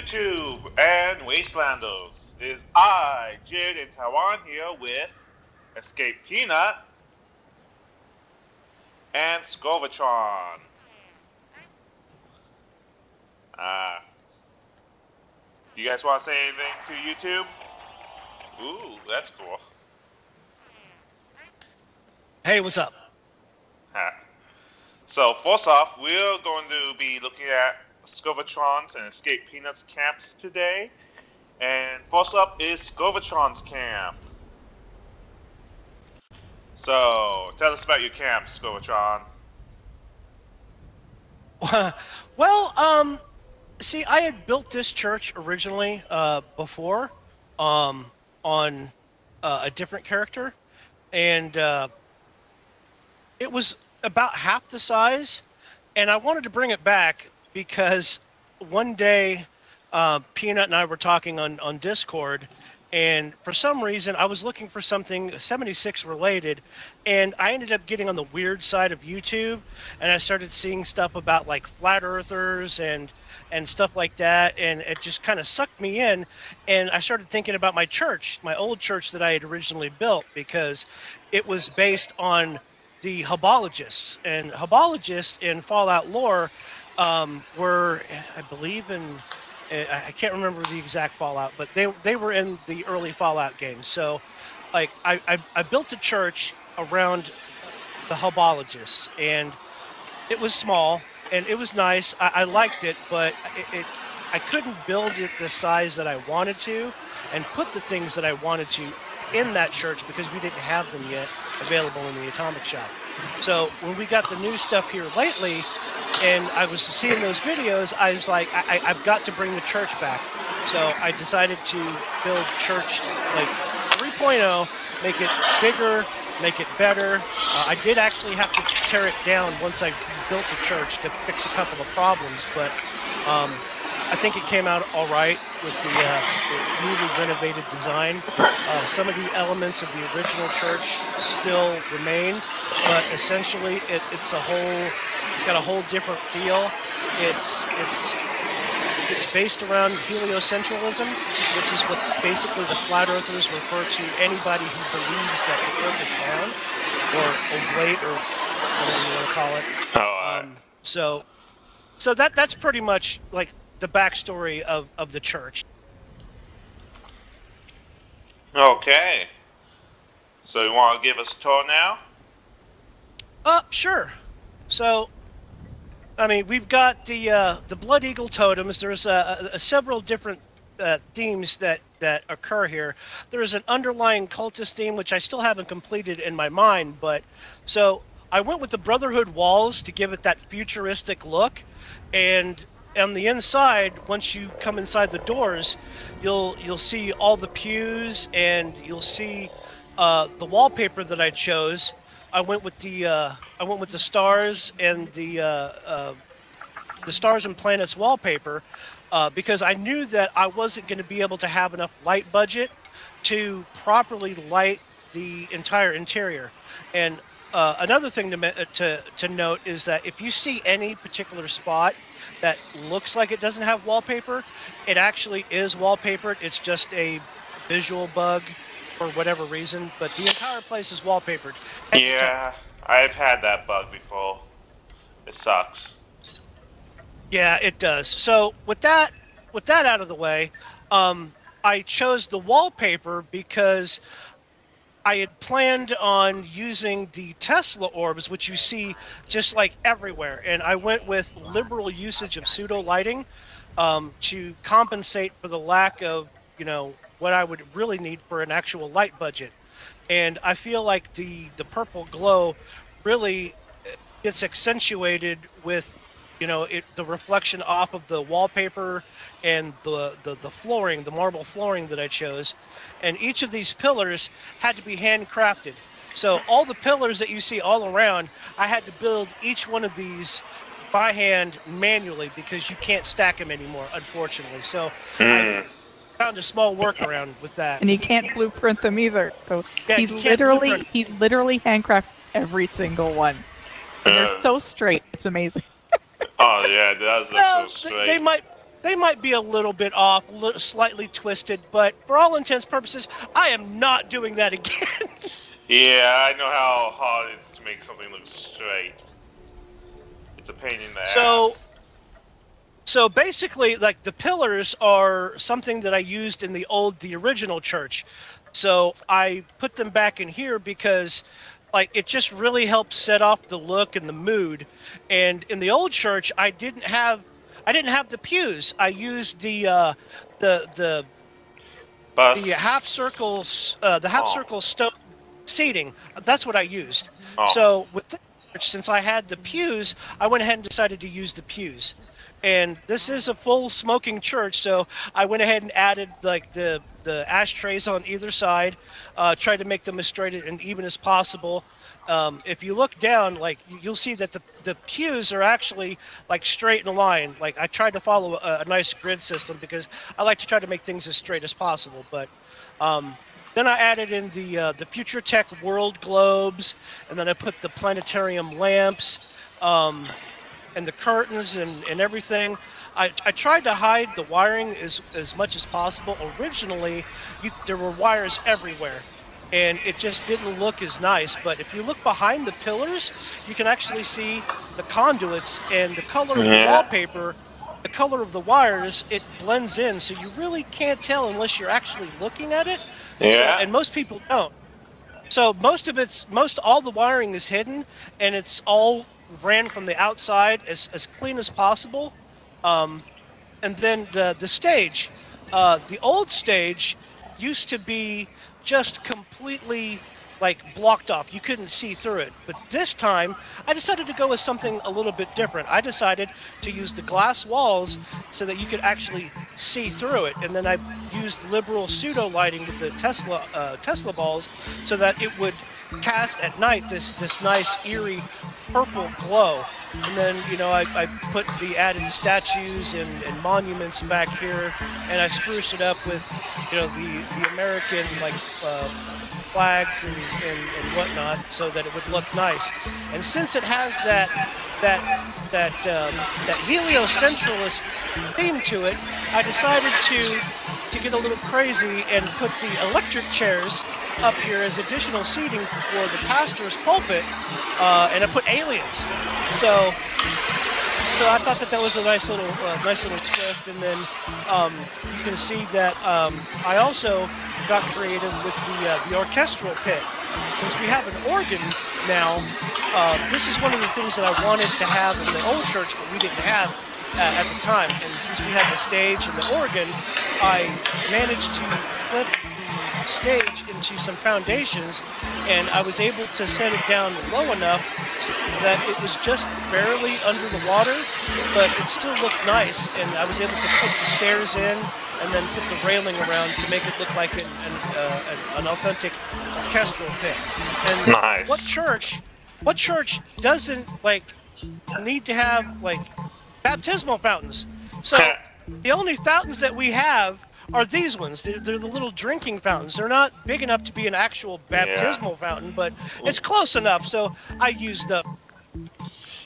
YouTube and Wastelanders. It is I, Jid, in Taiwan here with EskapePeanut and Scurvitron. You guys want to say anything to YouTube? Ooh, that's cool. Hey, what's up? So, first off, we're going to be looking at Scurvitron's and EskapePeanut's camps today. And first up is Scurvitron's camp. So, tell us about your camp, Scurvitron. Well, see, I had built this church originally before on a different character, and it was about half the size, and I wanted to bring it back because one day Peanut and I were talking on Discord, and for some reason I was looking for something 76 related, and I ended up getting on the weird side of YouTube, and I started seeing stuff about like flat earthers and stuff like that, and it just kind of sucked me in, and I started thinking about my church, my old church that I had originally built, because it was based on the Hubologists, and Hubologists in Fallout lore were, I believe I can't remember the exact Fallout, but they were in the early Fallout games. So, like, I built a church around the Hubologists, and it was small, and it was nice. I liked it, but I couldn't build it the size that I wanted to, and put the things that I wanted to in that church because we didn't have them yet available in the Atomic Shop. So when we got the new stuff here lately, and I was seeing those videos, I was like, I've got to bring the church back. So I decided to build church like 3.0, make it bigger, make it better. I did actually have to tear it down once I built the church to fix a couple of problems, but I think it came out all right with the newly renovated design. Some of the elements of the original church still remain, but essentially it's got a whole different feel. It's based around heliocentralism, which is what basically the flat earthers refer to anybody who believes that the earth is round, or oblate, or whatever you want to call it. So that's pretty much like the backstory of the church. Okay. So you want to give us a tour now? Sure. So, I mean, we've got the Blood Eagle totems. There's several different themes that occur here. There's an underlying cultist theme, which I still haven't completed in my mind, but so I went with the Brotherhood walls to give it that futuristic look, and on the inside, once you come inside the doors, you'll see all the pews, and you'll see the wallpaper that I chose. I went with the stars and the stars and planets wallpaper because I knew that I wasn't going to be able to have enough light budget to properly light the entire interior. And another thing to note is that if you see any particular spot that looks like it doesn't have wallpaper, it actually is wallpapered. It's just a visual bug for whatever reason, but the entire place is wallpapered. Yeah, I've had that bug before. It sucks. Yeah, it does. So with that out of the way, I chose the wallpaper because I had planned on using the Tesla orbs, which you see just like everywhere, and I went with liberal usage of pseudo lighting to compensate for the lack of, what I would really need for an actual light budget. And I feel like the purple glow really gets accentuated with, the reflection off of the wallpaper and the flooring, the marble flooring that I chose. And each of these pillars had to be handcrafted. So all the pillars that you see all around, I had to build each one of these by hand manually because you can't stack them anymore, unfortunately. So I found a small workaround with that. And you can't blueprint them either. So yeah, he literally handcrafted every single one. And they're so straight. It's amazing. Oh yeah, it does look so straight. they might be a little bit off, slightly twisted, but for all intents and purposes, I am not doing that again. Yeah, I know how hard it is to make something look straight. It's a pain in the ass. So basically, like, the pillars are something that I used in the original church. So I put them back in here because, like, it just really helps set off the look and the mood. And in the old church, I didn't have the pews. I used the half circles, circle stone seating. That's what I used. So with the church, since I had the pews, I went ahead and decided to use the pews. And this is a full smoking church, so I went ahead and added like the ashtrays on either side, tried to make them as straight and even as possible. If you look down, like, you'll see that the pews are actually like straight in a line. Like, I tried to follow a nice grid system because I like to try to make things as straight as possible. But then I added in the Future Tech World globes, and then I put the planetarium lamps. And the curtains and everything. I tried to hide the wiring as much as possible. Originally, there were wires everywhere, and it just didn't look as nice. But if you look behind the pillars, you can actually see the conduits and the color of the wallpaper, the color of the wires, it blends in, so you really can't tell unless you're actually looking at it. Yeah. And most people don't. So all the wiring is hidden, and it's all ran from the outside as clean as possible. And then the stage, the old stage used to be just completely like blocked off. You couldn't see through it. But this time I decided to go with something a little bit different. I decided to use the glass walls so that you could actually see through it. And then I used liberal pseudo lighting with the Tesla balls so that it would cast at night this nice eerie purple glow. And then, I put the added statues and monuments back here, and I spruced it up with, the American, like, flags and whatnot, so that it would look nice. And since it has that heliocentralist theme to it, I decided to get a little crazy and put the electric chairs up here as additional seating for the pastor's pulpit, and I put aliens. So I thought that was a nice little twist. And then you can see that I also got creative with the orchestral pit. Since we have an organ now, this is one of the things that I wanted to have in the old church, but we didn't have at the time. And since we had the stage and the organ, I managed to flip the stage into some foundations, and I was able to set it down low enough so that it was just barely under the water, but it still looked nice. And I was able to put the stairs in and then put the railing around to make it look like an authentic orchestral pit. And nice. What church doesn't need to have baptismal fountains? So the only fountains that we have are these ones. They're the little drinking fountains. They're not big enough to be an actual baptismal fountain, but it's close enough, so I used them.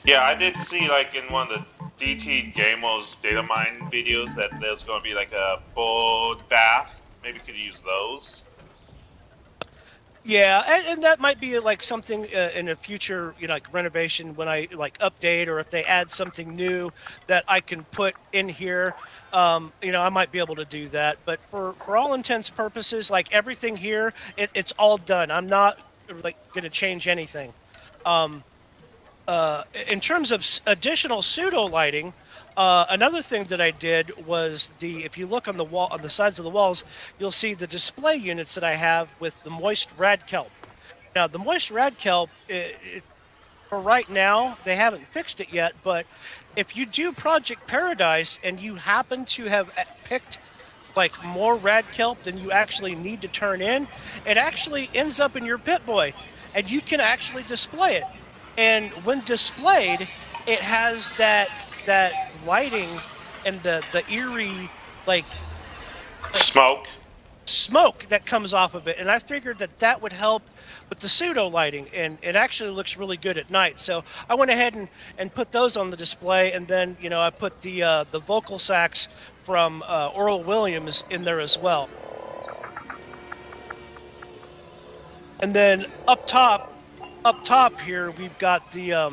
Yeah, I did see, in one of the DT Gamo's data mine videos that there's going to be, a board bath. Maybe you could use those. Yeah, and that might be something in a future, renovation when I update, or if they add something new that I can put in here. I might be able to do that. But for all intents and purposes, everything here, it's all done. I'm not going to change anything. In terms of additional pseudo lighting, another thing that I did was if you look on the wall, on the sides of the walls, you'll see the display units that I have with the moist rad kelp. Now, the moist rad kelp, for right now, they haven't fixed it yet, but if you do Project Paradise and you happen to have picked more rad kelp than you actually need to turn in, it actually ends up in your Pip-Boy, and you can actually display it. And when displayed, it has that that lighting and the eerie, like smoke. smoke that comes off of it, and I figured that that would help with the pseudo lighting, and it actually looks really good at night. So I went ahead and put those on the display, and then I put the vocal sax from Oral Williams in there as well. And then up top here we've got the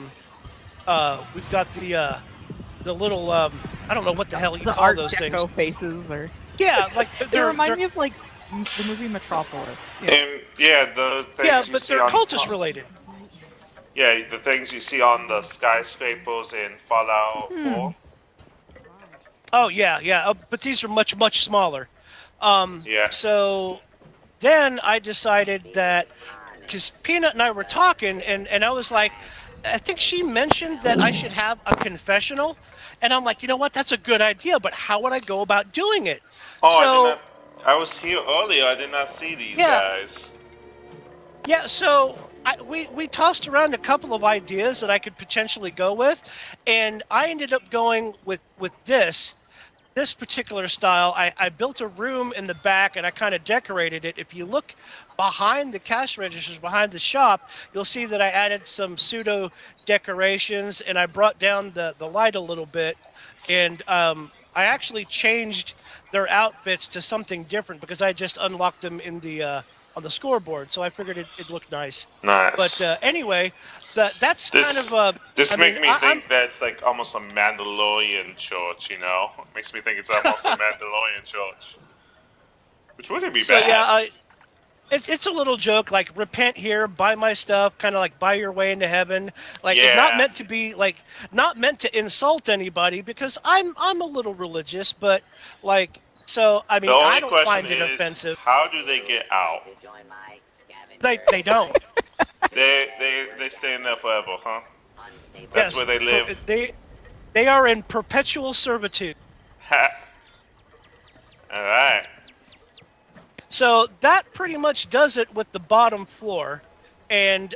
little I don't know what the hell you The call Art those Deco things. faces, or Yeah, like they remind me of like the movie Metropolis. And the things Yeah, you but see they're on cultist related. Yeah, the things you see on the skyscrapers in Fallout 4. Oh yeah, but these are much smaller. Yeah. So then I decided that, because Peanut and I were talking, and I was like, I think she mentioned that I should have a confessional, and I'm like, you know what, that's a good idea, but how would I go about doing it? Oh, I was here earlier. I did not see these guys. Yeah, so we tossed around a couple of ideas that I could potentially go with, and I ended up going with this particular style. I built a room in the back, and I kind of decorated it. If you look behind the cash registers, behind the shop, you'll see that I added some pseudo decorations, and I brought down the light a little bit, and I actually changed their outfits to something different because I just unlocked them in the on the scoreboard, so I figured it looked nice. Nice. But anyway, that's kind of This makes me think that's like almost a Mandalorian church, Makes me think it's almost a Mandalorian church. Which wouldn't be bad. So yeah, it's a little joke, like repent here, buy my stuff, kind of like buy your way into heaven. Like it's not meant to be not meant to insult anybody, because I'm a little religious, but like, so I mean, I don't find it offensive. How do they get out? They don't. They stay in there forever, huh? That's where they live. They are in perpetual servitude. Ha. All right. So that pretty much does it with the bottom floor, and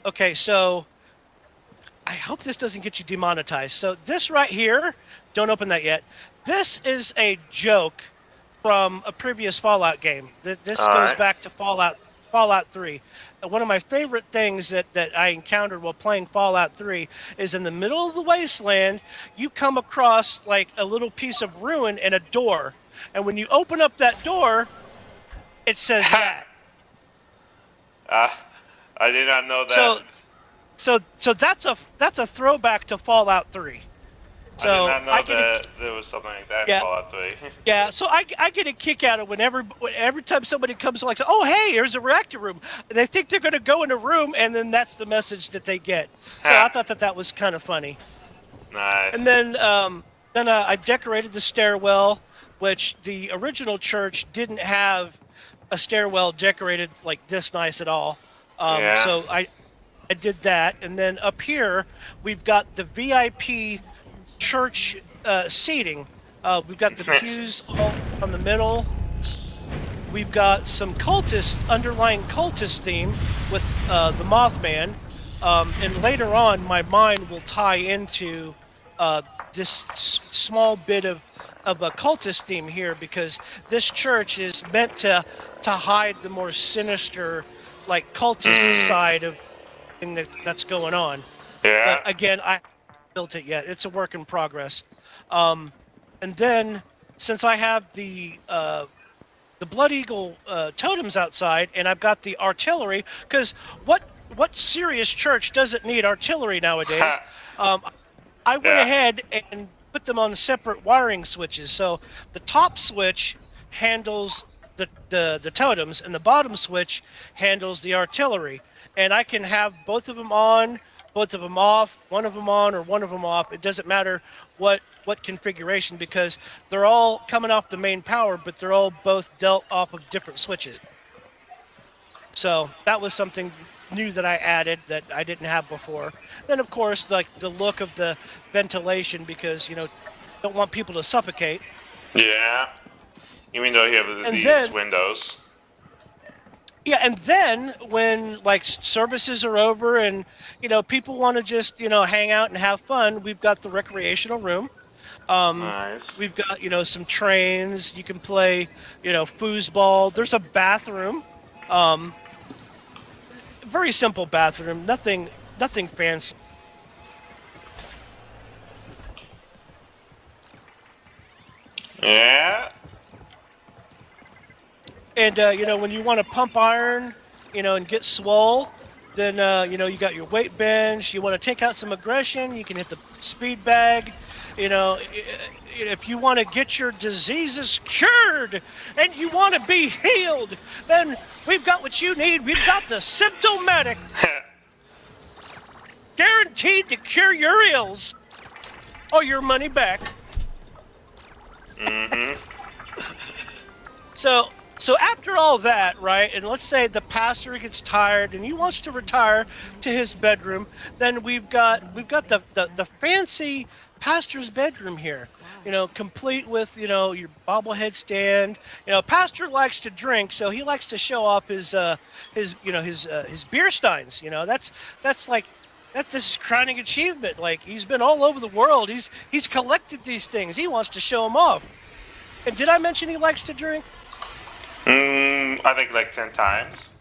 okay, so I hope this doesn't get you demonetized. So this right here, don't open that yet. This is a joke from a previous Fallout game. This goes back to Fallout 3. One of my favorite things that I encountered while playing Fallout 3 is in the middle of the wasteland, you come across like a little piece of ruin and a door. And when you open up that door, it says that. I did not know that. So that's a throwback to Fallout 3. So I did not know that there was something like that in Fallout 3. Yeah, so I get a kick out of every time somebody comes like, oh hey, here's a reactor room. And they think they're going to go in a room, and then that's the message that they get. So I thought that was kind of funny. Nice. And then I decorated the stairwell, which the original church didn't have a stairwell decorated like this nice at all. So I did that. And then up here, we've got the VIP church seating. We've got the pews all on the middle. We've got some underlying cultist theme with the Mothman. And later on, my mind will tie into this small bit of a cultist theme here, because this church is meant to hide the more sinister, like cultist side of thing that's going on. Yeah. But again, I haven't built it yet. It's a work in progress. And then since I have the Blood Eagle totems outside, and I've got the artillery, because what serious church doesn't need artillery nowadays? I went ahead and put them on separate wiring switches. So the top switch handles the totems, and the bottom switch handles the artillery. And I can have both of them on, both of them off, one of them on or one of them off. It doesn't matter what configuration, because they're all coming off the main power, but they're all both dealt off of different switches. So that was something new that I added that I didn't have before. Then of course, like the look of the ventilation, because don't want people to suffocate. Yeah. Even though you have these windows. Yeah, and then when like services are over and people want to just hang out and have fun, we've got the recreational room. Nice. We've got, some trains. You can play, foosball. There's a bathroom. Very simple bathroom. Nothing fancy. Yeah. And, when you want to pump iron, and get swole, then, you got your weight bench. You want to take out some aggression, you can hit the speed bag. If you want to get your diseases cured and you want to be healed, then we've got what you need. We've got the symptomatic. Guaranteed to cure your ills or your money back. So after all that, right, and let's say the pastor gets tired and he wants to retire to his bedroom, then we've got the fancy pastor's bedroom here, complete with, your bobblehead stand. Pastor likes to drink, so he likes to show off his beer steins. This is crowning achievement. Like, he's been all over the world. He's collected these things. He wants to show them off. And did I mention he likes to drink? I think like 10 times.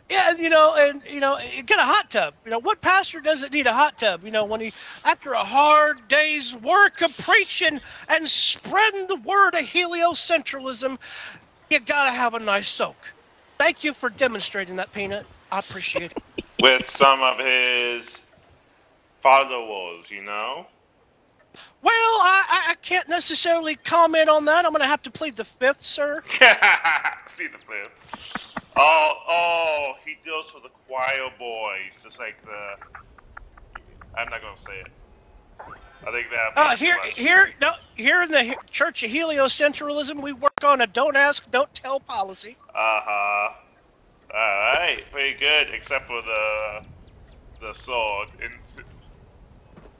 Yeah, get a hot tub. What pastor doesn't need a hot tub? When after a hard day's work of preaching and spreading the word of heliocentralism, you gotta have a nice soak. Thank you for demonstrating that, Peanut. I appreciate it. With some of his followers, Well, I can't necessarily comment on that. I'm going to have to plead the fifth, sir. Plead the fifth. Oh, he deals with the choir boys, just like I'm not going to say it. I think that. Here in the Church of Heliocentralism, we work on a don't ask, don't tell policy. All right, pretty good, except for the sword.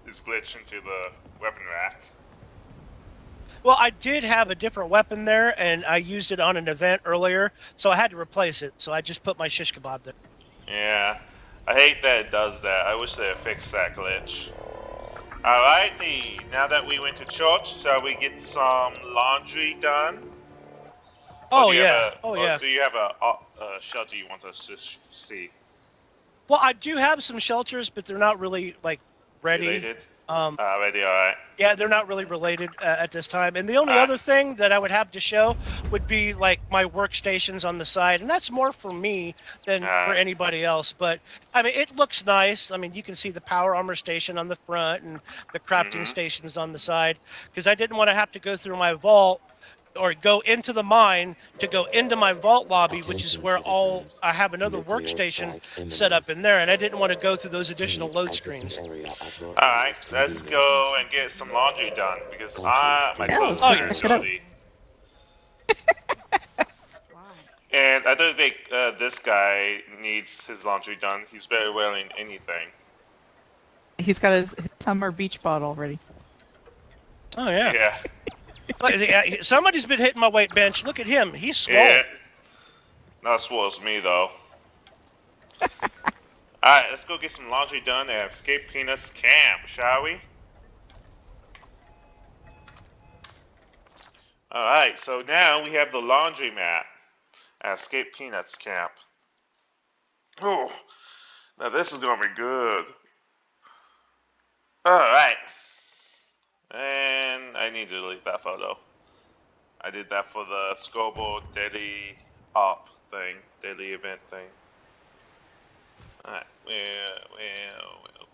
Is glitched into the weapon rack. Well, I did have a different weapon there, and I used it on an event earlier, so I had to replace it. So I just put my shish kebab there. Yeah, I hate that it does that. I wish they had fixed that glitch. Alrighty, now that we went to church, shall we get some laundry done? Oh yeah. Do you have a shelter you want us to see? Well, I do have some shelters, but they're not really ready. Related? Ready, alright. Yeah, they're not really related at this time. And the only other thing that I would have to show would be my workstations on the side, and that's more for me than for anybody else. But I mean, it looks nice. I mean, you can see the power armor station on the front and the crafting stations on the side, because I didn't want to have to go through my vault or go into the mine to go into my vault lobby, which is where I have another workstation set up in there, and I didn't want to go through those additional load screens. Alright, let's go and get some laundry done, because my clothes are dirty. And I don't think this guy needs his laundry done. He's very wearing anything. He's got his summer beach bottle ready. Oh, yeah. Yeah. Somebody's been hitting my weight bench. Look at him. He's swole. Yeah. Not as swole as me, though. Alright, let's go get some laundry done at EskapePeanut's camp, shall we? Alright, so now we have the laundromat at EskapePeanut's camp. Oh, now this is gonna be good. Alright. And I need to delete that photo. I did that for the scoreboard daily daily event thing. Alright, well.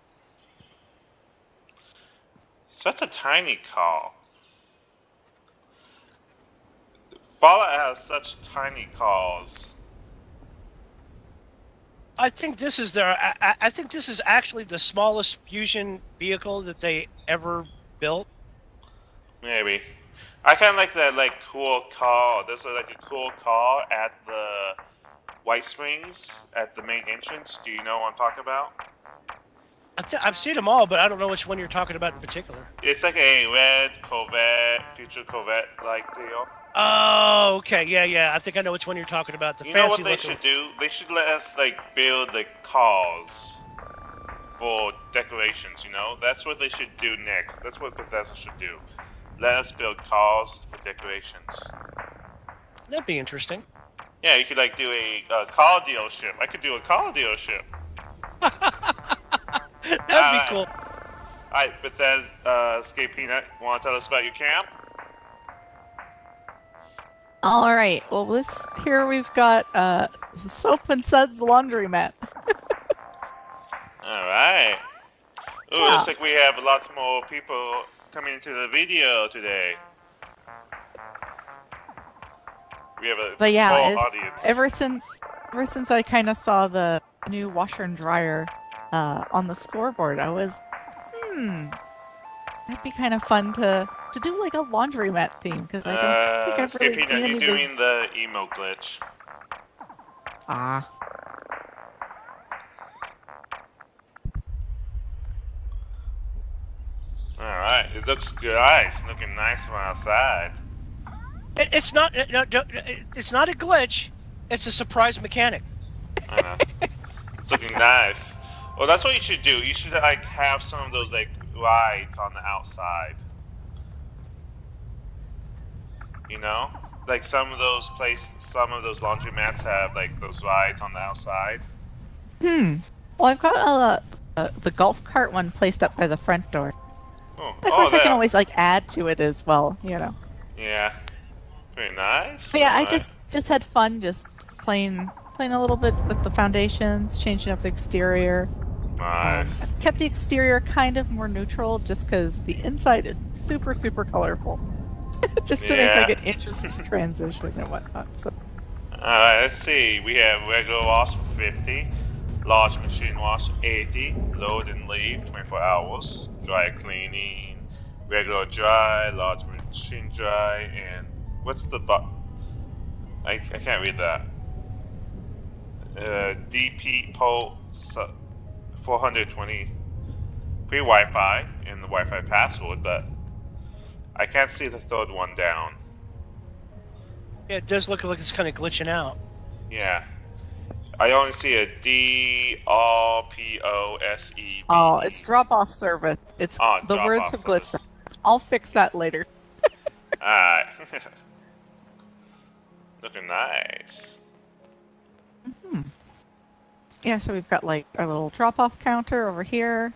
Such a tiny call. Fallout has such tiny calls. I think this is I think this is actually the smallest fusion vehicle that they ever built. Maybe. I kind of like that cool car. There's a cool car at the White Springs at the main entrance. Do you know what I'm talking about? I've seen them all, but I don't know which one you're talking about in particular. It's like a red Corvette, future Corvette deal. Oh, okay, yeah. I think I know which one you're talking about. The you fancy know what they should do? They should let us build the cars for decorations, you know? That's what they should do next. That's what Bethesda should do. Let us build cars for decorations. That'd be interesting. Yeah, you could like do a car dealership. I could do a car dealership. That'd be cool. Alright, Bethesda, EskapePeanut, want to tell us about your camp? Alright, well here we've got Soap and Suds Laundromat. Alright. Ooh, Yeah. looks like we have lots more people coming into the video today. We have a full audience. Ever since I kind of saw the new washer and dryer on the scoreboard, I was, that'd be kind of fun to do like a laundromat theme, because I don't think I've really seen you're anybody. doing the emo glitch. Ah. Alright, it looks good. It's looking nice from outside. It's not a glitch. It's a surprise mechanic. I know. It's looking nice. Well, that's what you should do. You should like have some of those like lights on the outside. You know, like some of those laundromats have like those lights on the outside. Well, I've got the golf cart one placed up by the front door. Of course, I can always like add to it as well, you know. Yeah, very nice. But yeah, I just had fun just playing a little bit with the foundations, changing up the exterior. Nice. Kept the exterior kind of more neutral, just because the inside is super colorful, just to make like an interesting transition and whatnot. So. Alright, let's see. We have regular wash for 50, large machine wash 80, load and leave 24 hours, dry cleaning, regular dry, large machine dry, and what's the I can't read that. DP PO 420 free Wi-Fi and the Wi-Fi password, but I can't see the third one down. Yeah, it does look like it's kind of glitching out. Yeah. I only see a DRPOSE. Oh, it's drop-off service. It's the words have glitched. I'll fix that later. Alright. Looking nice. Yeah, so we've got like our little drop-off counter over here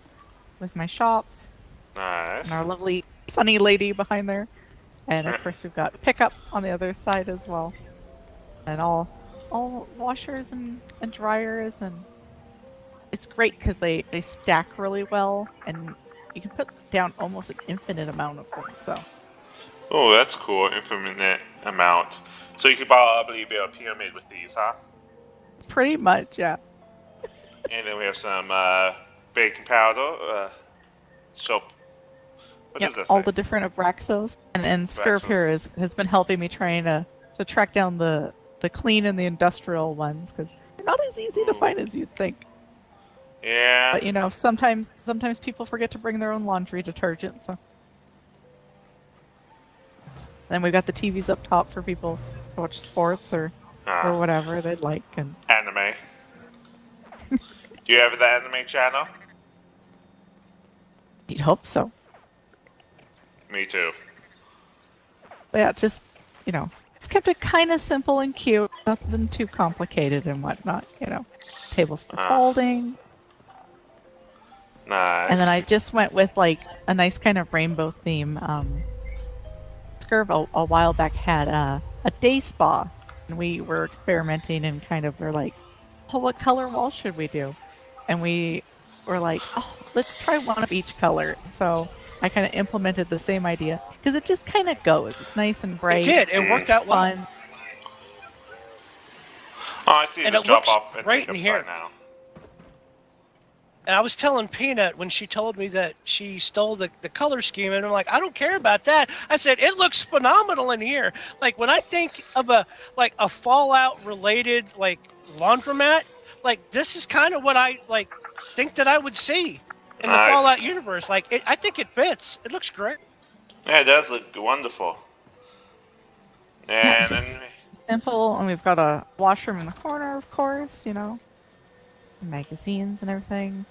with my shops. Nice. And our lovely sunny lady behind there. And of course we've got pickup on the other side as well. And all washers and dryers, and it's great because they stack really well, and you can put down almost an infinite amount of them. So. Oh, that's cool. Infinite amount. So you could probably build a pyramid with these, huh? Pretty much, yeah. And then we have some baking powder, soap. What does that say? All the different Abraxos. And Scurv here has been helping me trying to track down the clean and the industrial ones, because they're not as easy to find as you'd think. Yeah. But you know, sometimes people forget to bring their own laundry detergent, so. And then we've got the TVs up top for people to watch sports or whatever they'd like. And anime. Do you have the anime channel? You'd hope so. Me too. But yeah, just, you know, it's kept it kind of simple and cute, nothing too complicated and whatnot, you know. Tables for folding. Nice. And then I just went with like a nice kind of rainbow theme. Scurv a while back had a day spa, and we were experimenting and kind of were like, oh, what color wall should we do? And we were like, oh, let's try one of each color. So I kind of implemented the same idea, because it just kind of goes. It's nice and bright. It did. It worked out well. Fun. Oh, I see. And the it drop looks off great in here. now. And I was telling Peanut when she told me that she stole the color scheme, and I'm like, I don't care about that. I said, it looks phenomenal in here. Like, when I think of a Fallout related like laundromat, like this is kind of what I like think that I would see in the Fallout universe. Like, I think it fits. It looks great. Yeah, it does look wonderful. And then simple, and we've got a washroom in the corner, of course, you know, magazines and everything.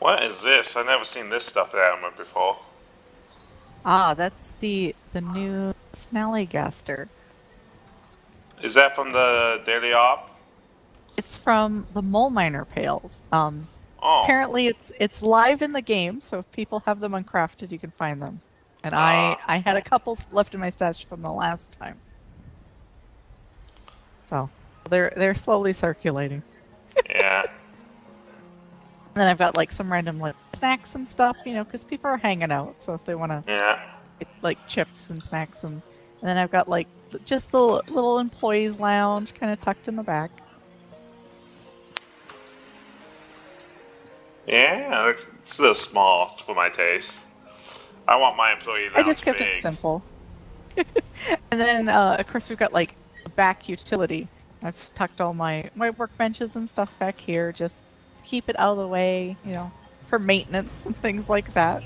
What is this? I've never seen this stuff down before. Ah, that's the new Snallygaster. Is that from the Daily Op? It's from the Mole Miner Pails. Oh. Apparently it's live in the game, so if people have them uncrafted, you can find them. And I had a couple left in my stash from the last time. So they're slowly circulating. Yeah. And then I've got like some random like snacks and stuff, you know, because people are hanging out. So if they want to, get, like chips and snacks, and then I've got like just the little employees lounge kind of tucked in the back. Yeah, it's a little small for my taste. I want my employee lounge I just kept big. it simple. And then of course we've got like a back utility. I've tucked all my workbenches and stuff back here, just to keep it out of the way, you know, for maintenance and things like that.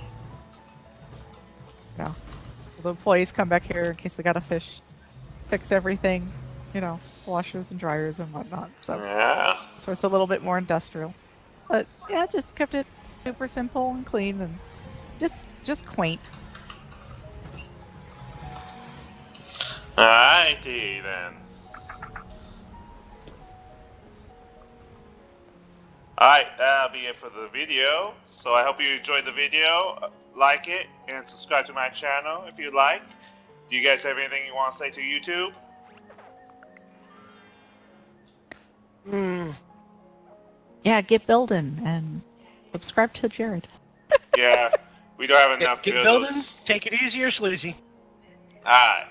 You know, the employees come back here in case they gotta fix everything, you know, washers and dryers and whatnot. So it's a little bit more industrial. But yeah, just kept it super simple and clean and just quaint. Alrighty then. Alright, that'll be it for the video. So I hope you enjoyed the video. Like it and subscribe to my channel if you like. Do you guys have anything you want to say to YouTube? Yeah, get building and subscribe to Jared. Yeah, we don't have enough Get building, take it easy or sleazy. Alright.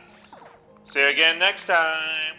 See you again next time.